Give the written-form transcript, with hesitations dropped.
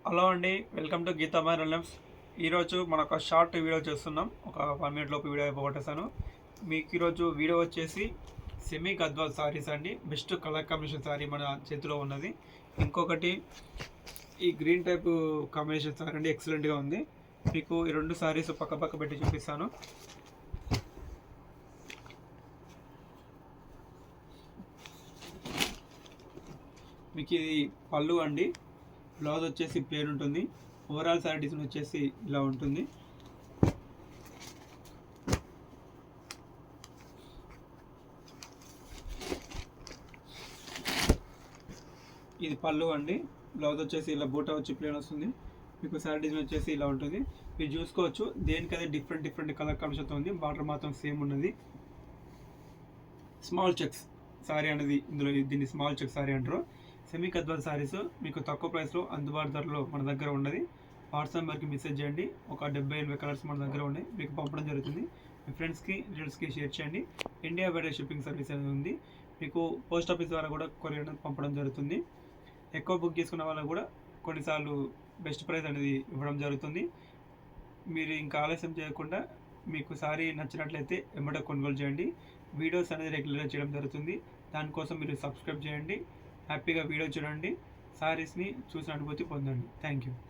Hello అండి, welcome to Gita మైరల్స్. ఈరోజు మన ఒక షార్ట్ వీడియో చేస్తున్నాం. ఒక 1 మినిట్ లోపు వీడియో అయిపోగొట్టేసాను. మీకు ఈరోజు వీడియో వచ్చేసి సెమీ గద్వాల్ సారీస్ అండి. బెస్ట్ కలర్ కాంబినేషన్ సారీ మన చేతిలో ఉన్నది. ఇంకొకటి ఈ గ్రీన్ టైప్ కాంబినేషన్ సారీ అండి, ఎక్సలెంట్గా ఉంది. మీకు ఈ రెండు సారీస్ పక్క పక్క పెట్టి చూపిస్తాను. మీకు ఇది పళ్ళు అండి. బ్లౌజ్ వచ్చేసి ప్లేన్ ఉంటుంది. ఓవరాల్ సారీ డిజైన్ వచ్చేసి ఇలా ఉంటుంది. ఇది పళ్ళు అండి. బ్లౌజ్ వచ్చేసి ఇలా బూటా వచ్చి ప్లేన్ వస్తుంది. మీకు సారీ డిజైన్ వచ్చేసి ఇలా ఉంటుంది. మీరు చూసుకోవచ్చు, దేనికదే డిఫరెంట్ కలర్ కాంబినేషన్తో ఉంది. బార్డర్ మాత్రం సేమ్ ఉన్నది. స్మాల్ చెక్స్ సారీ అనేది ఇందులో, దీన్ని స్మాల్ చెక్ సారీ అంటారు. సెమీ గద్వాల్ సారీస్ మీకు తక్కువ ప్రైస్లో అందుబాటు ధరలో మన దగ్గర ఉన్నది. వాట్సాప్ నెంబర్కి మెసేజ్ చేయండి. ఒక 78 కలర్స్ మన దగ్గర ఉన్నాయి, మీకు పంపడం జరుగుతుంది. మీ ఫ్రెండ్స్కి రిలేటివ్స్కి షేర్ చేయండి. ఇండియా బయట షిప్పింగ్ సర్వీస్ అనేది ఉంది. మీకు పోస్ట్ ఆఫీస్ ద్వారా కూడా కొరియర్ పంపడం జరుగుతుంది. ఎక్కువ బుక్ చేసుకున్న వాళ్ళకు కూడా కొన్నిసార్లు బెస్ట్ ప్రైస్ అనేది ఇవ్వడం జరుగుతుంది. మీరు ఇంకా ఆలస్యం చేయకుండా మీకు సారీ నచ్చినట్లయితే వెంబడే కొనుగోలు చేయండి. వీడియోస్ అనేది రెగ్యులర్గా చేయడం జరుగుతుంది. దానికోసం మీరు సబ్స్క్రైబ్ చేయండి. హ్యాపీగా వీడియో చూడండి. సారీస్ని చూసిన అనుభూతి పొందండి. Thank you.